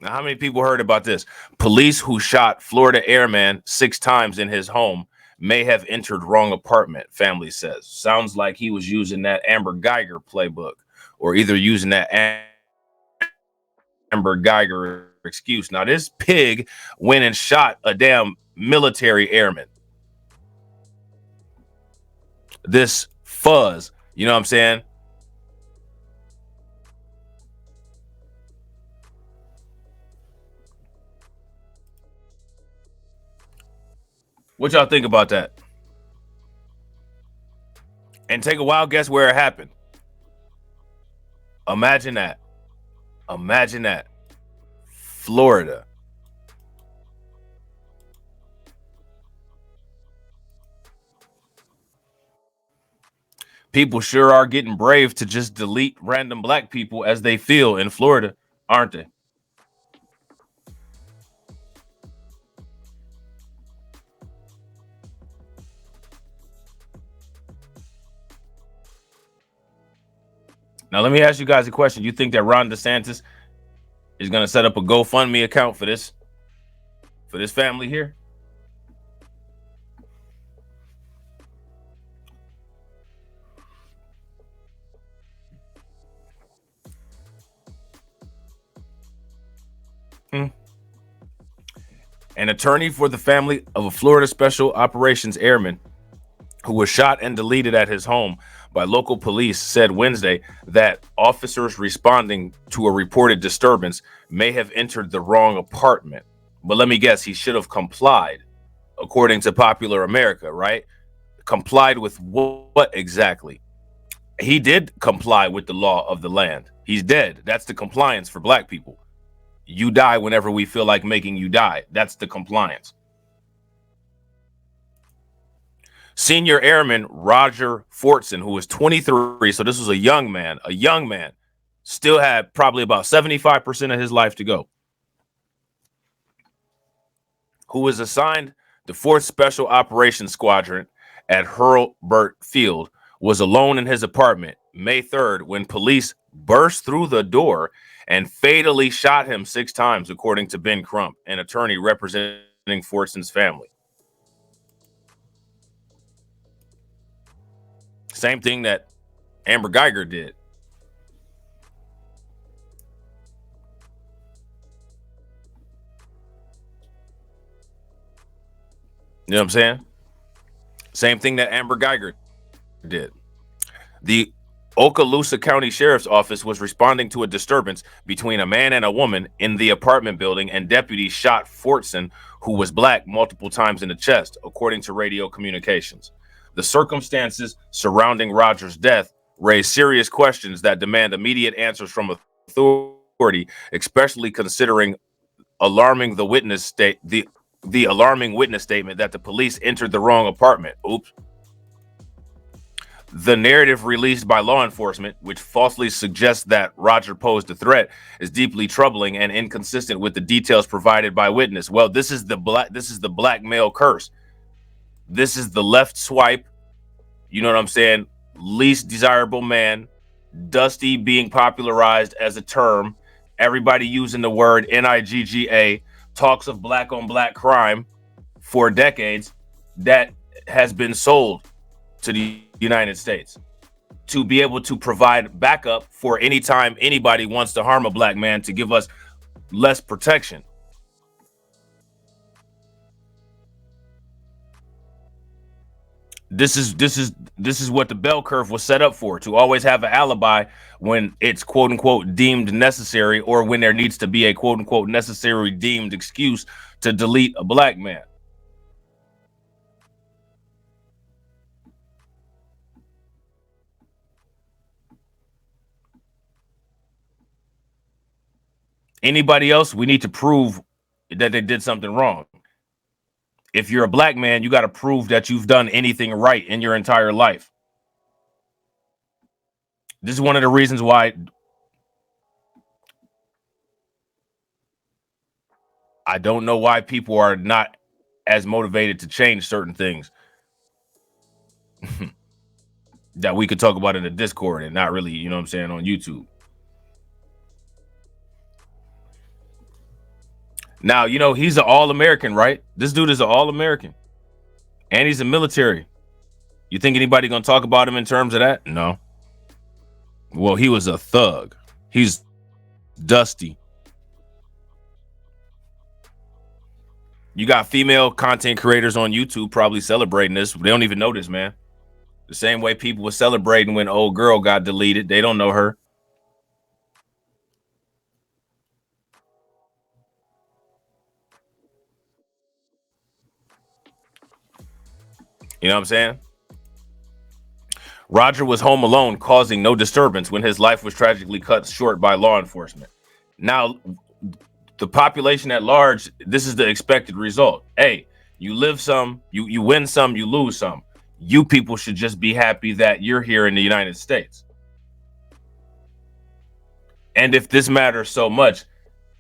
Now, how many people heard about this? Police who shot Florida airman 6 times in his home may have entered wrong apartment, family says. Sounds like he was using that Amber Geiger playbook, or either using that Amber Geiger excuse. Now, this pig went and shot a damn military airman. This fuzz, you know what I'm saying? What y'all think about that? And take a wild guess where it happened. Imagine that. Imagine that. Florida. People sure are getting brave to just delete random black people as they feel in Florida, aren't they? Now, let me ask you guys a question. You think that Ron DeSantis is going to set up a GoFundMe account for this family here? An attorney for the family of a Florida Special Operations airman who was shot and deleted at his home by local police said Wednesday that officers responding to a reported disturbance may have entered the wrong apartment. But let me guess, he should have complied, according to Popular America, right? Complied with what exactly? He did comply with the law of the land. He's dead. That's the compliance for black people. You die whenever we feel like making you die. That's the compliance. Senior Airman Roger Fortson, who was 23, so this was a young man, still had probably about 75% of his life to go, who was assigned the 4th Special Operations Squadron at Hurlburt Field, was alone in his apartment May 3rd when police burst through the door and fatally shot him 6 times, according to Ben Crump, an attorney representing Fortson's family. Same thing that Amber Geiger did. You know what I'm saying? Same thing that Amber Geiger did. The Okaloosa County Sheriff's Office was responding to a disturbance between a man and a woman in the apartment building, and deputies shot Fortson, who was black, multiple times in the chest, according to radio communications. The circumstances surrounding Roger's death raise serious questions that demand immediate answers from authority, especially considering the alarming witness statement that the police entered the wrong apartment. Oops. The narrative released by law enforcement, which falsely suggests that Roger posed a threat, is deeply troubling and inconsistent with the details provided by witness. Well, this is the black male curse. This is the left swipe. You know what I'm saying? Least desirable man. Dusty being popularized as a term. Everybody using the word NIGGA. Talks of black on black crime for decades. That has been sold to the United States to be able to provide backup for any time anybody wants to harm a black man, to give us less protection. This is what the bell curve was set up for, to always have an alibi when it's quote unquote deemed necessary, or when there needs to be a quote unquote necessary deemed excuse to delete a black man. Anybody else, we need to prove that they did something wrong. If you're a black man, you got to prove that you've done anything right in your entire life. This is one of the reasons why I don't know why people are not as motivated to change certain things that we could talk about in the Discord and not really, you know what I'm saying, on YouTube. Now, you know, he's an all-American, right? This dude is an all-American. And he's a military. You think anybody gonna talk about him in terms of that? No. Well, he was a thug. He's dusty. You got female content creators on YouTube probably celebrating this. They don't even know this, man. The same way people were celebrating when old girl got deleted. They don't know her. You know what I'm saying? Roger was home alone, causing no disturbance when his life was tragically cut short by law enforcement. Now, the population at large, this is the expected result. Hey, you live some, you win some, you lose some. You people should just be happy that you're here in the United States. And if this matters so much,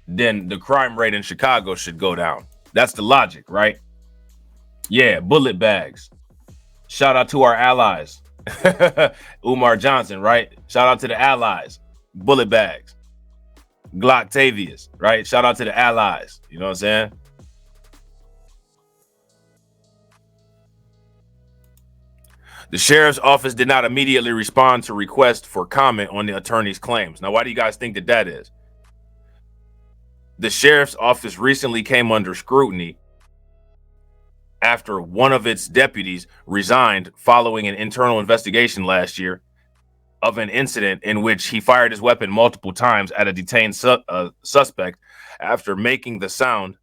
then the crime rate in Chicago should go down. That's the logic, right? Yeah, bullet bags. Shout out to our allies. Umar Johnson, right? Shout out to the allies. Bullet bags. Glocktavius, right? Shout out to the allies. You know what I'm saying? The sheriff's office did not immediately respond to requests for comment on the attorney's claims. Now, why do you guys think that that is? The sheriff's office recently came under scrutiny after one of its deputies resigned following an internal investigation last year of an incident in which he fired his weapon multiple times at a detained suspect after mistaking the sound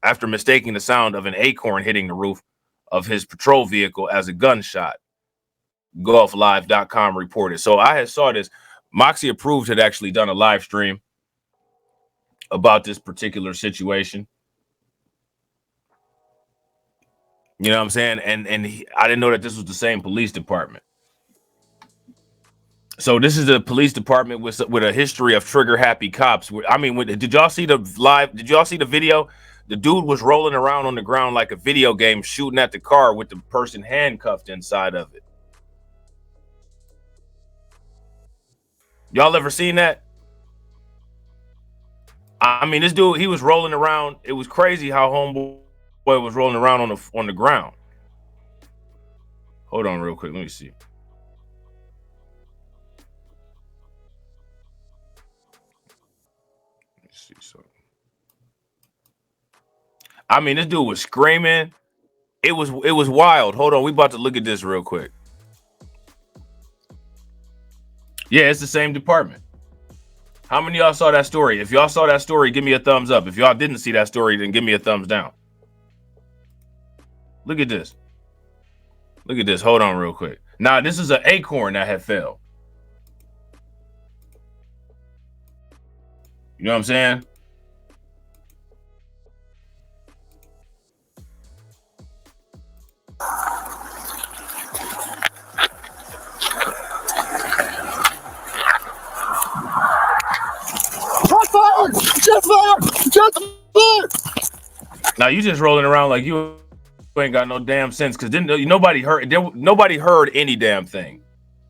of an acorn hitting the roof of his patrol vehicle as a gunshot. GolfLive.com reported. So I had saw this. Moxie Approved had actually done a live stream about this particular situation. You know what I'm saying? And I didn't know that this was the same police department. So this is a police department with a history of trigger happy cops. I mean, did y'all see the live? Did y'all see the video? The dude was rolling around on the ground like a video game, shooting at the car with the person handcuffed inside of it. Y'all ever seen that? I mean, this dude, he was rolling around. It was crazy how homeboy was rolling around on the ground. Hold on real quick. Let me see. Let's see something. I mean, this dude was screaming. It was wild. Hold on. We about to look at this real quick. Yeah, it's the same department. How many of y'all saw that story? If y'all saw that story, give me a thumbs up. If y'all didn't see that story, then give me a thumbs down. Look at this. Look at this. Hold on real quick. Now, this is an acorn that had fell. You know what I'm saying? Just fired! Now you just rolling around like you ain't got no damn sense, because nobody heard any damn thing.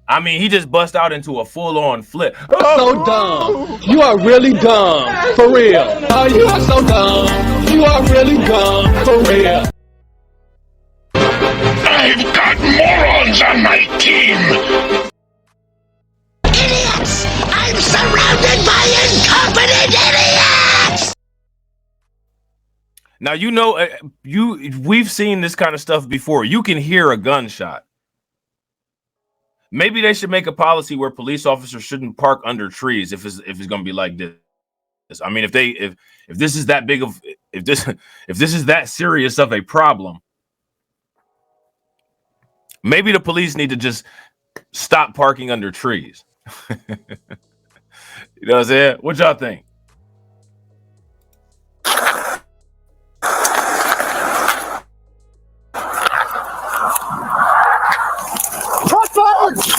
I mean, he just bust out into a full-on flip. So dumb. You are really dumb. For real. Oh, you are so dumb. You are really dumb. For real. I've got morons on my team. Idiots! I'm surrounded by incompetent idiots! Now, you know, we've seen this kind of stuff before. You can hear a gunshot. Maybe they should make a policy where police officers shouldn't park under trees if it's going to be like this. I mean, if this is that big of if this is that serious of a problem, maybe the police need to just stop parking under trees. You know what I'm saying? What y'all think?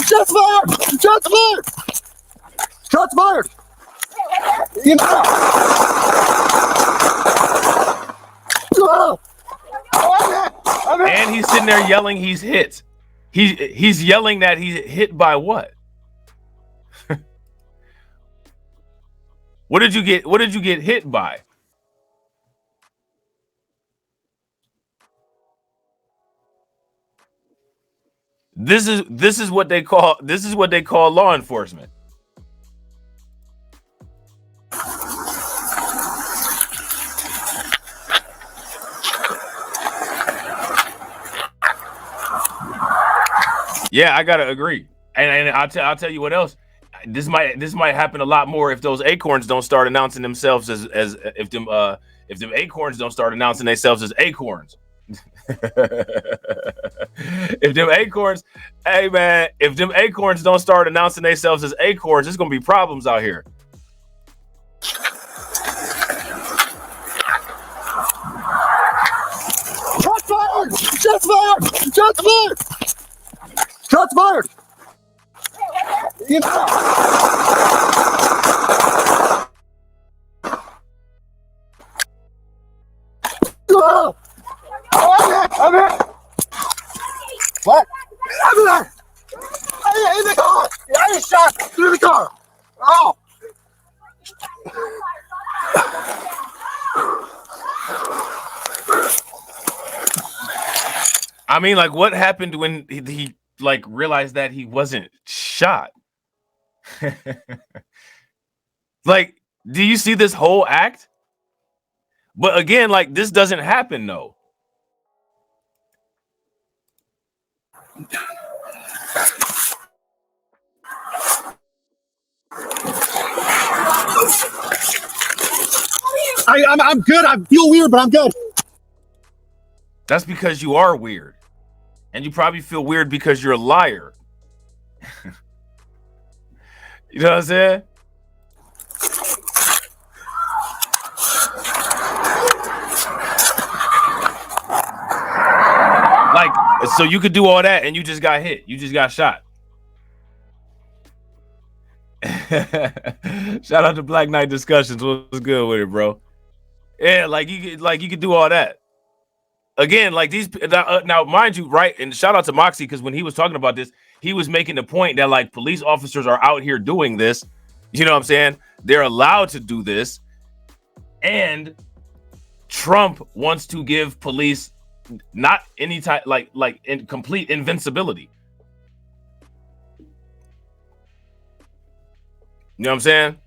Shots fired! Shots fired! Shots fired! You know. And he's sitting there yelling he's hit. He's yelling that he's hit by what? What did you get hit by? This is what they call law enforcement. Yeah, I gotta agree, and I'll tell you what else. This might happen a lot more if those acorns don't start announcing themselves as if them acorns don't start announcing themselves as acorns. If them acorns, hey man, if them acorns don't start announcing themselves as acorns, there's gonna be problems out here. Shots fired! Shots fired! Shots fired! Shots fired! You know. I'm here! What? I'm there! Hey, in the car! I just shot through the car! Oh! I mean, like, what happened when he like realized that he wasn't shot? Like, do you see this whole act? But again, like, this doesn't happen though. I'm good. I feel weird, but I'm good. That's because you are weird. And you probably feel weird because you're a liar. You know what I'm saying? Like, so you could do all that and you just got hit. You just got shot. Shout out to Black Knight Discussions. What's good with it, bro? Yeah, like you could do all that. Again, like these now, mind you, right? And shout out to Moxie, because when he was talking about this, he was making the point that like police officers are out here doing this. You know what I'm saying? They're allowed to do this, and Trump wants to give police not any type like in complete invincibility. You know what I'm saying?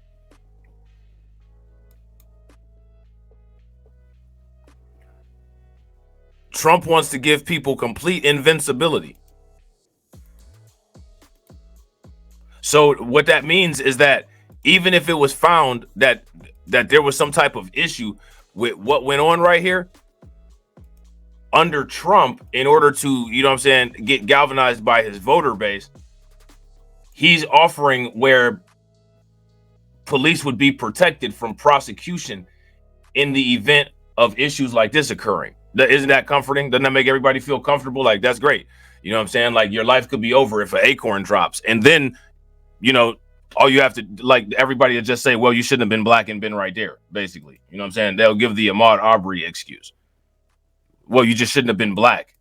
Trump wants to give people complete invincibility. So what that means is that even if it was found that there was some type of issue with what went on right here, under Trump, in order to, you know what I'm saying, get galvanized by his voter base, he's offering where police would be protected from prosecution in the event of issues like this occurring. Isn't that comforting? Doesn't that make everybody feel comfortable? Like, that's great. You know what I'm saying? Like, your life could be over if an acorn drops. And then, you know, all you have to, like, everybody will just say, well, you shouldn't have been black and been right there, basically. You know what I'm saying? They'll give the Ahmaud Arbery excuse. Well, you just shouldn't have been black.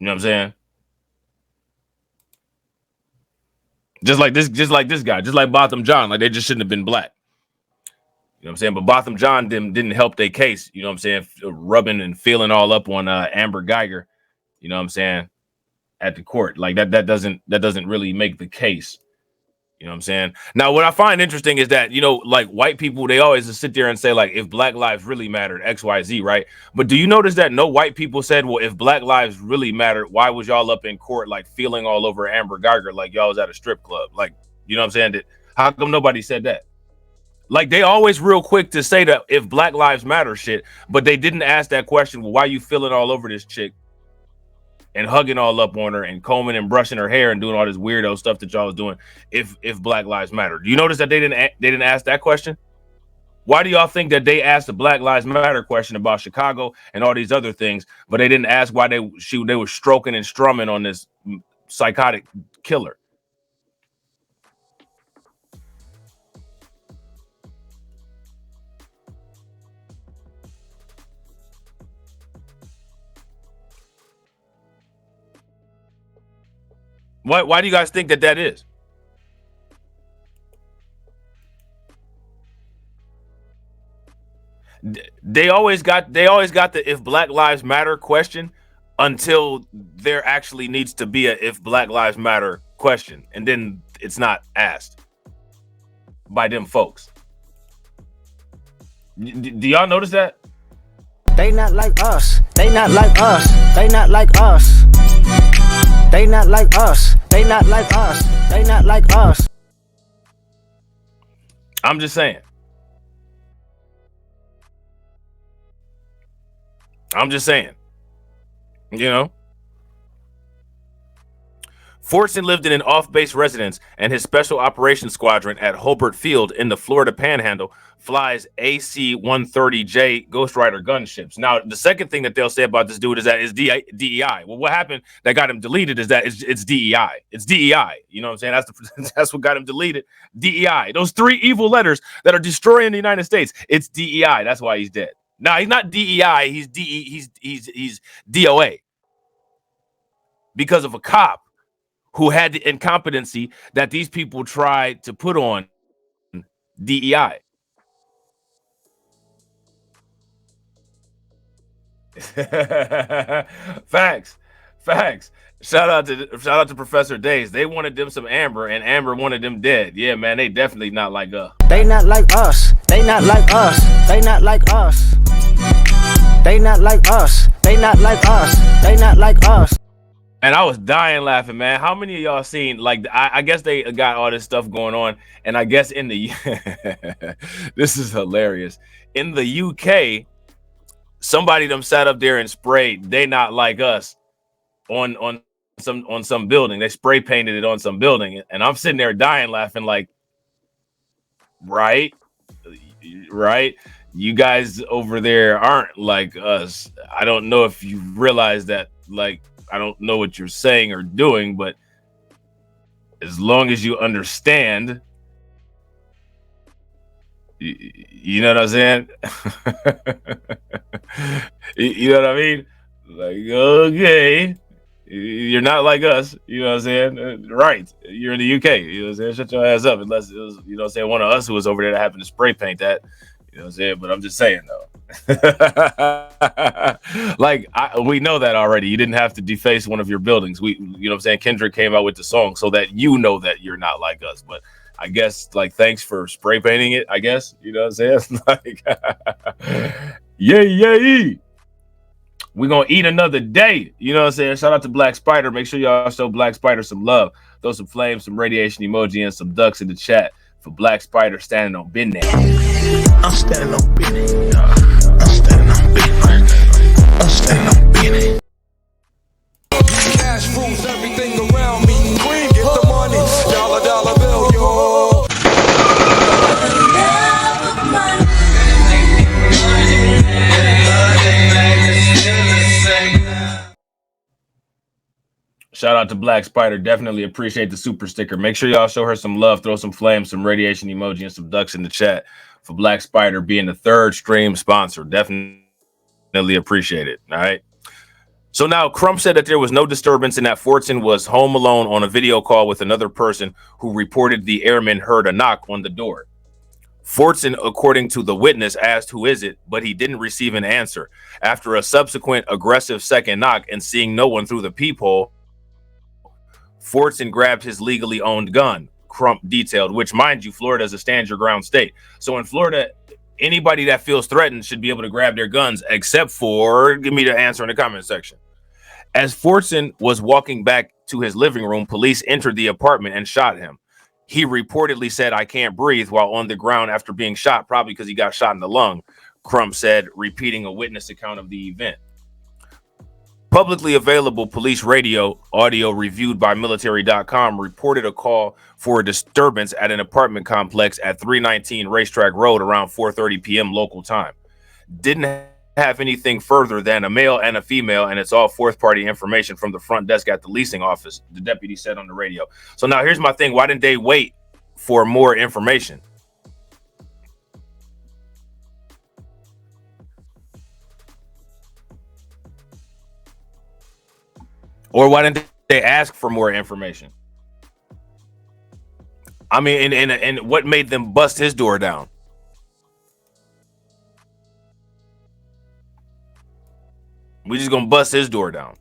You know what I'm saying? Just like this guy, just like Botham John, like they just shouldn't have been black. You know what I'm saying? But Botham John didn't help their case, you know what I'm saying, rubbing and feeling all up on Amber Geiger, you know what I'm saying, at the court. Like that doesn't really make the case. You know what I'm saying? Now, what I find interesting is that, you know, like white people, they always just sit there and say, like, if black lives really mattered, XYZ, right? But do you notice that no white people said, well, if black lives really mattered, why was y'all up in court, like, feeling all over Amber Geiger like y'all was at a strip club? Like, you know what I'm saying? How come nobody said that? Like, they always real quick to say that if black lives matter shit, but they didn't ask that question, well, why are you feeling all over this chick and hugging all up on her and combing and brushing her hair and doing all this weirdo stuff that y'all was doing if black lives matter? Do you notice that they didn't ask that question? Why do y'all think that they asked the Black Lives Matter question about Chicago and all these other things, but they didn't ask why they were stroking and strumming on this psychotic killer? Why do you guys think that is? They always got the if Black Lives Matter question until there actually needs to be a if Black Lives Matter question, and then it's not asked by them folks. Do y'all notice that? They not like us. They not like us. They not like us. They not like us. They not like us. They not like us. I'm just saying. I'm just saying. You know? Fortson lived in an off-base residence, and his Special Operations Squadron at Hobart Field in the Florida Panhandle flies AC-130J Ghost Rider gunships. Now, the second thing that they'll say about this dude is that it's DEI. Well, what happened that got him deleted is that it's DEI. It's DEI. You know what I'm saying? That's what got him deleted. DEI. Those three evil letters that are destroying the United States. It's DEI. That's why he's dead. Now, he's not DEI. He's DOA. Because of a cop who had the incompetency that these people tried to put on DEI. Facts. Shout out to Professor Days. They wanted them some Amber, and Amber wanted them dead. Yeah, man, they definitely not like us. They not like us. They not like us. They not like us. They not like us. They not like us. They not like us. And I was dying laughing, man. How many of y'all seen, like, I guess they got all this stuff going on, and I guess in the this is hilarious. In the UK, somebody them sat up there and sprayed "They Not Like Us" on some building. They spray painted it on some building, and I'm sitting there dying laughing, like, right, you guys over there aren't like us. I don't know if you realize that, like, I don't know what you're saying or doing, but as long as you understand, you know what I'm saying? You know what I mean? Like, okay, you're not like us. You know what I'm saying? Right. You're in the UK. You know what I'm saying? Shut your ass up, unless it was, you know what I'm saying, one of us who was over there that happened to spray paint that. You know what I'm saying? But I'm just saying, though. Like, we know that already. You didn't have to deface one of your buildings. You know what I'm saying? Kendrick came out with the song so that you know that you're not like us. But I guess, like, thanks for spray painting it, I guess. You know what I'm saying? Like, yay. We're going to eat another day. You know what I'm saying? Shout out to Black Spider. Make sure y'all show Black Spider some love. Throw some flames, some radiation emoji, and some ducks in the chat for Black Spider standing on business. I'm standing on business. I'm standing on business. I'm standing on business. Cash rules everything around me. Queen, get the money. Dollar bill, yo. Shout out to Black Spider. Definitely appreciate the super sticker. Make sure y'all show her some love. Throw some flames, some radiation emoji, and some ducks in the chat for Black Spider being the third stream sponsor. Definitely appreciate it. All right. So now Crump said that there was no disturbance and that Fortson was home alone on a video call with another person who reported the airman heard a knock on the door. Fortson, according to the witness, asked who is it, but he didn't receive an answer. After a subsequent aggressive second knock and seeing no one through the peephole, Fortson grabbed his legally owned gun, Crump detailed, which, mind you, Florida is a stand your ground state. So in Florida, anybody that feels threatened should be able to grab their guns, except for, give me the answer in the comment section. As Fortson was walking back to his living room, police entered the apartment and shot him. He reportedly said, "I can't breathe," while on the ground after being shot, probably because he got shot in the lung, Crump said, repeating a witness account of the event. Publicly available police radio audio reviewed by military.com reported a call for a disturbance at an apartment complex at 319 Racetrack Road around 4:30 p.m. local time. Didn't have anything further than a male and a female, and it's all fourth-party information from the front desk at the leasing office, the deputy said on the radio. So now here's my thing. Why didn't they wait for more information? Or why didn't they ask for more information? I mean, and what made them bust his door down? We just gonna bust his door down.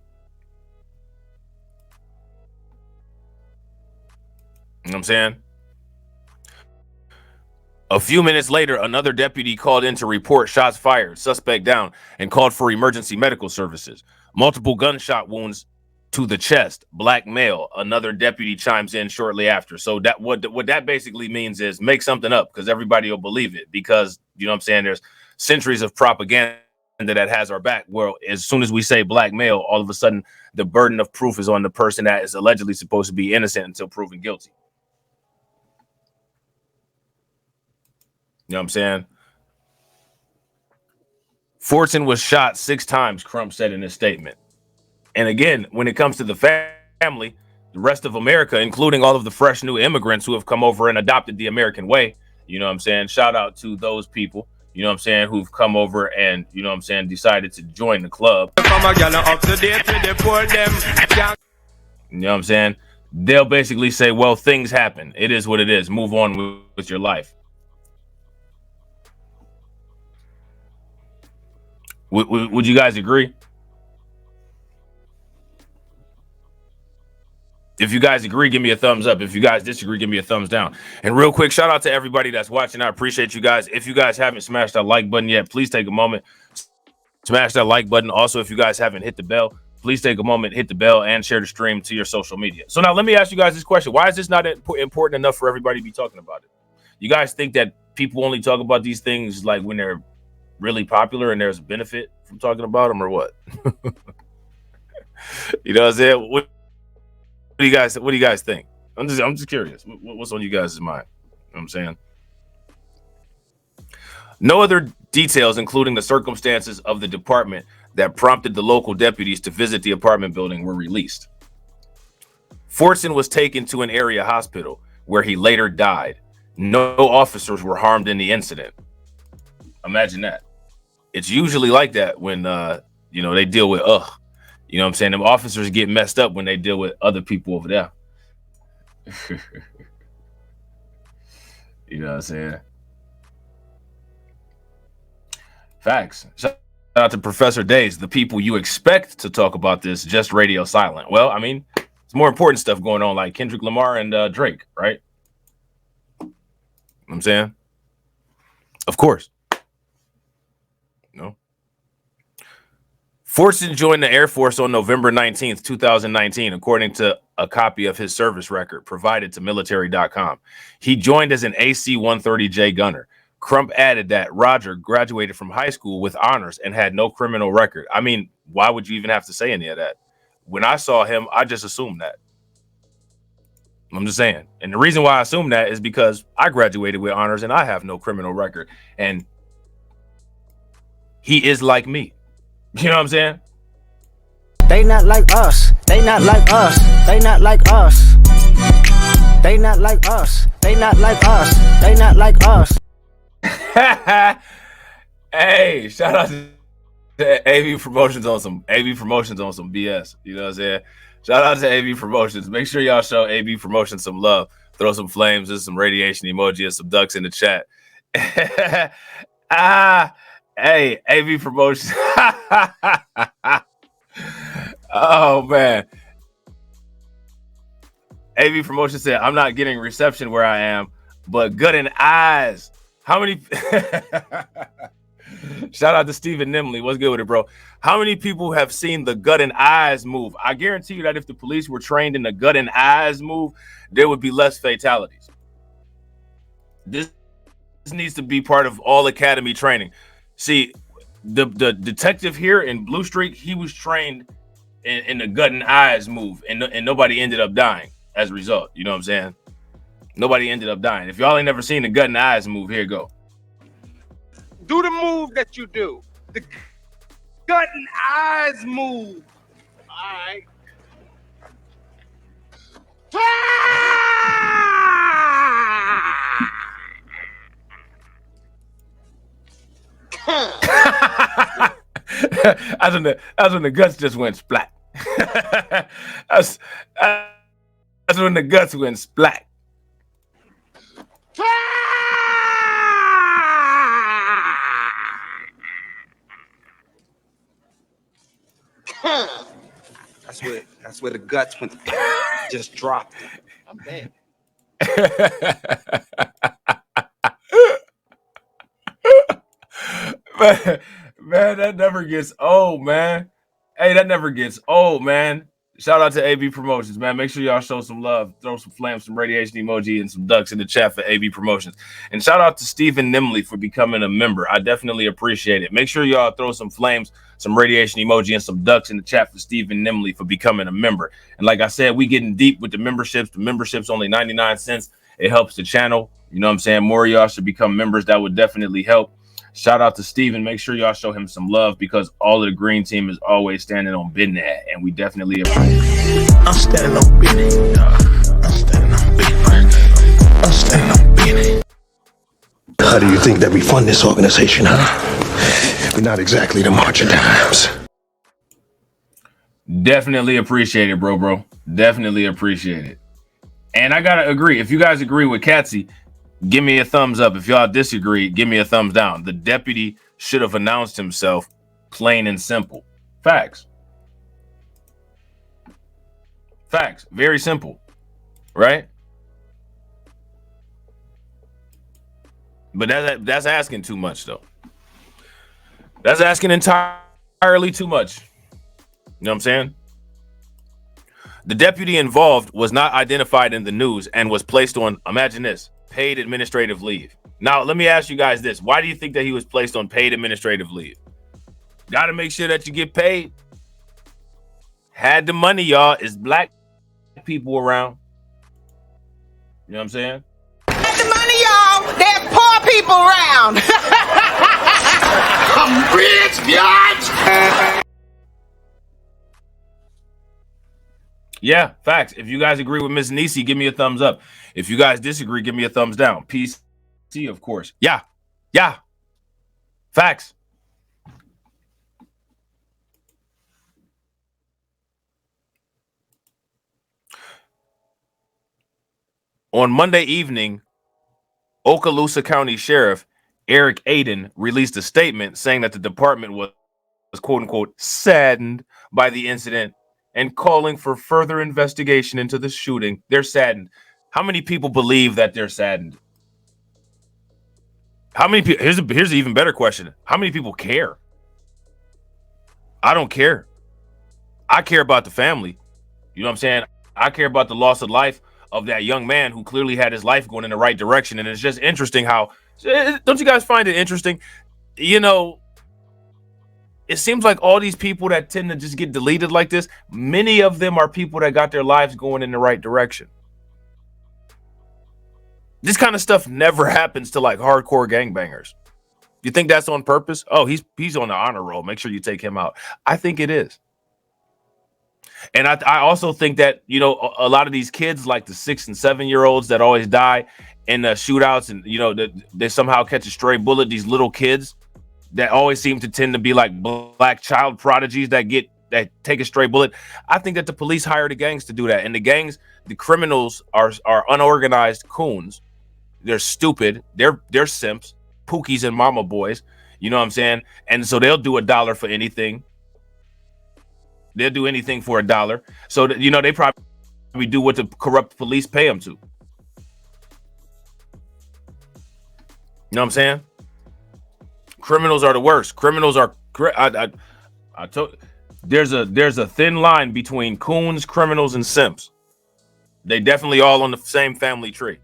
You know what I'm saying? A few minutes later, another deputy called in to report shots fired, suspect down, and called for emergency medical services. Multiple gunshot wounds to the chest, black male. Another deputy chimes in shortly after. So that what that basically means is make something up because everybody will believe it because, you know what I'm saying, there's centuries of propaganda that has our back. Well, as soon as we say black male, all of a sudden the burden of proof is on the person that is allegedly supposed to be innocent until proven guilty. You know what I'm saying? Fortson was shot 6 times, Crump said in his statement. And again, when it comes to the family, the rest of America, including all of the fresh new immigrants who have come over and adopted the American way, you know what I'm saying? Shout out to those people, you know what I'm saying, who've come over and, you know what I'm saying, decided to join the club. You know what I'm saying? They'll basically say, well, things happen. It is what it is. Move on with your life. Would you guys agree? If you guys agree, give me a thumbs up. If you guys disagree, give me a thumbs down. And real quick, shout out to everybody that's watching. I appreciate you guys. If you guys haven't smashed that like button yet, please take a moment, smash that like button. Also, if you guys haven't hit the bell, please take a moment, hit the bell, and share the stream to your social media. So now let me ask you guys this question. Why is this not important enough for everybody to be talking about it? You guys think that people only talk about these things like when they're really popular and there's a benefit from talking about them, or what? You know what I'm saying? What do you guys think? I'm just curious. What's on you guys' mind? You know what I'm saying? No other details, including the circumstances of the department that prompted the local deputies to visit the apartment building, were released. Fortson was taken to an area hospital where he later died. No officers were harmed in the incident. Imagine that. It's usually like that when you know, they deal with you know what I'm saying? Them officers get messed up when they deal with other people over there. You know what I'm saying? Facts. Shout out to Professor Days. The people you expect to talk about this just radio silent. Well, I mean, it's more important stuff going on, like Kendrick Lamar and Drake, right? You know what I'm saying? Of course. No. Fortson joined the Air Force on November 19th, 2019, according to a copy of his service record provided to military.com. He joined as an AC-130J gunner. Crump added that Roger graduated from high school with honors and had no criminal record. I mean, why would you even have to say any of that? When I saw him, I just assumed that. I'm just saying. And the reason why I assumed that is because I graduated with honors and I have no criminal record. And he is like me. You know what I'm saying? They not like us. They not like us. They not like us. They not like us. They not like us. They not like us. Hey, shout out to AV Promotions on some BS. You know what I'm saying? Shout out to AV Promotions. Make sure y'all show AV Promotions some love. Throw some flames and some radiation emoji and some ducks in the chat. Hey, AV Promotions. Oh, man. AV Promotions said, I'm not getting reception where I am, but gut and eyes. How many? Shout out to Stephen Nimley. What's good with it, bro? How many people have seen the gut and eyes move? I guarantee you that if the police were trained in the gut and eyes move, there would be less fatalities. This needs to be part of all academy training. See, the detective here in Blue Streak, he was trained in the gut and eyes move, and nobody ended up dying as a result. You know what I'm saying? Nobody ended up dying. If y'all ain't never seen the gut and eyes move, here you go. Do the move that you do. The gut and eyes move. All right. That's when the guts just went splat. That's when the guts went splat. That's where the guts went. Just dropped. I'm dead. Man, that never gets old, man. Hey, that never gets old, man. Shout out to AB Promotions, man. Make sure y'all show some love. Throw some flames, some radiation emoji, and some ducks in the chat for AB Promotions. And shout out to Stephen Nimley for becoming a member. I definitely appreciate it. Make sure y'all throw some flames, some radiation emoji, and some ducks in the chat for Stephen Nimley for becoming a member. And like I said, we getting deep with the memberships. The membership's only 99 cents. It helps the channel. You know what I'm saying? More of y'all should become members. That would definitely help. Shout out to Steven. Make sure y'all show him some love because all of the green team is always standing on business, and we definitely appreciate it. I'm standing on business. I'm standing on business. I'm standing on business. How do you think that we fund this organization, huh? We're not exactly the March of Dimes. Definitely appreciate it, bro. Definitely appreciate it. And I gotta agree. If you guys agree with Katsy, give me a thumbs up. If y'all disagree, give me a thumbs down. The deputy should have announced himself, plain and simple. Facts. Facts. Very simple. Right? But that's asking too much, though. That's asking entirely too much. You know what I'm saying? The deputy involved was not identified in the news and was placed on, imagine this, paid administrative leave. Now, let me ask you guys this. Why do you think that he was placed on paid administrative leave? Got to make sure that you get paid. Had the money, y'all. Is black people around? You know what I'm saying? Had the money, y'all. There's poor people around. I'm rich, bitch! Yeah, facts. If you guys agree with Miss Nisi, give me a thumbs up. If you guys disagree, give me a thumbs down. PC, of course. Yeah. Facts. On Monday evening, Okaloosa County Sheriff Eric Aiden released a statement saying that the department was quote unquote saddened by the incident and calling for further investigation into the shooting. They're saddened. How many people believe that they're saddened? How many people? Here's an even better question. How many people care? I don't care. I care about the family. You know what I'm saying? I care about the loss of life of that young man who clearly had his life going in the right direction. And it's just interesting how, don't you guys find it interesting? You know, it seems like all these people that tend to just get deleted like this, many of them are people that got their lives going in the right direction. This kind of stuff never happens to like hardcore gangbangers. You think that's on purpose? Oh, he's on the honor roll. Make sure you take him out. I think it is. And I also think that, you know, a lot of these kids, like the 6 and 7 year olds that always die in the shootouts, and, you know, they somehow catch a stray bullet. These little kids that always seem to tend to be like black child prodigies that take a stray bullet. I think that the police hire the gangs to do that. And the gangs, the criminals are unorganized coons. They're stupid. They're simps, pookies and mama boys. You know what I'm saying? And so they'll do $1 for anything. They'll do anything for $1. So, you know, they probably do what the corrupt police pay them to. You know what I'm saying? Criminals are the worst. Criminals are, I told, there's a thin line between coons, criminals, and simps. They definitely all on the same family tree.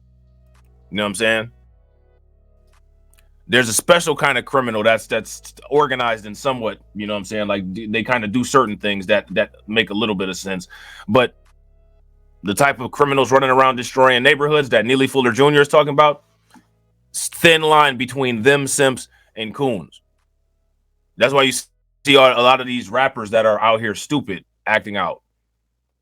You know what I'm saying? There's a special kind of criminal that's organized and somewhat, you know what I'm saying? Like they kind of do certain things that make a little bit of sense. But the type of criminals running around destroying neighborhoods that Neely Fuller Jr. is talking about, thin line between them simps and coons. That's why you see a lot of these rappers that are out here stupid acting out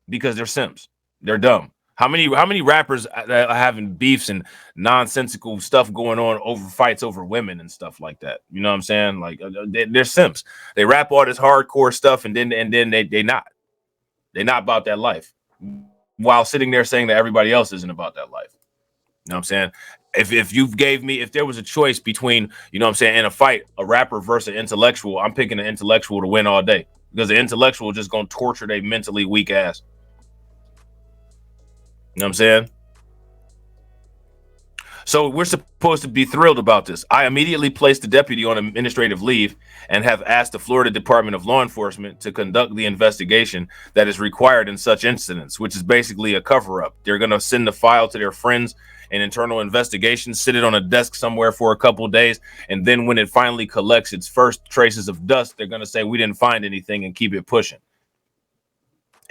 because they're simps. They're dumb. How many rappers are having beefs and nonsensical stuff going on over fights over women and stuff like that? You know what I'm saying? Like they're simps. They rap all this hardcore stuff and then they're not about that life, while sitting there saying that everybody else isn't about that life. You know what I'm saying? If there was a choice between, you know what I'm saying, in a fight, a rapper versus an intellectual, I'm picking an intellectual to win all day, because the intellectual is just gonna torture their mentally weak ass. You know what I'm saying? So we're supposed to be thrilled about this. I immediately placed the deputy on administrative leave and have asked the Florida Department of Law Enforcement to conduct the investigation that is required in such incidents, which is basically a cover-up. They're going to send the file to their friends, an internal investigation, sit it on a desk somewhere for a couple of days, and then when it finally collects its first traces of dust, they're going to say we didn't find anything and keep it pushing.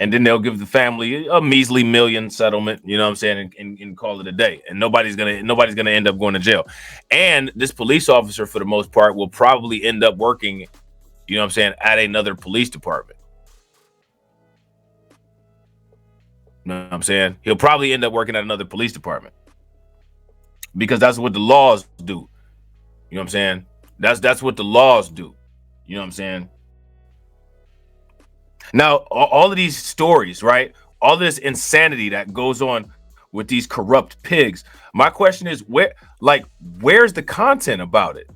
And then they'll give the family a measly $1 million settlement, you know what I'm saying, and call it a day. And nobody's gonna end up going to jail. And this police officer, for the most part, will probably end up working, you know what I'm saying, at another police department. You know what I'm saying? He'll probably end up working at another police department. Because that's what the laws do. You know what I'm saying? That's what the laws do. You know what I'm saying? Now, all of these stories, right? All this insanity that goes on with these corrupt pigs. My question is, where's the content about it?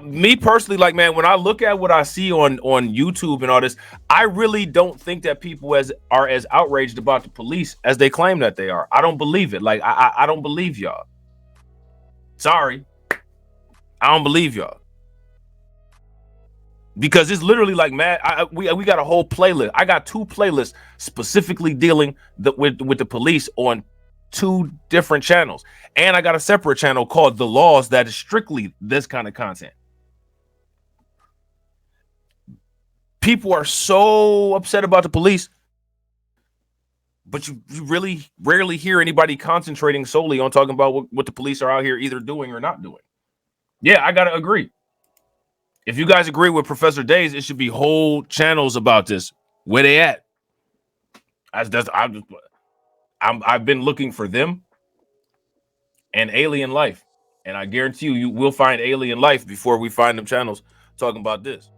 Me personally, like, man, when I look at what I see on YouTube and all this, I really don't think that people are as outraged about the police as they claim that they are. I don't believe it. Like, I don't believe y'all. Sorry, I don't believe y'all. Because it's literally like, man, we got a whole playlist. I got 2 playlists specifically dealing with the police on 2 different channels. And I got a separate channel called The Laws that is strictly this kind of content. People are so upset about the police, but you really rarely hear anybody concentrating solely on talking about what the police are out here either doing or not doing. Yeah, I got to agree. If you guys agree with Professor Days, it should be whole channels about this. Where they at? I've been looking for them and Alien Life, and I guarantee you will find Alien Life before we find them channels talking about this.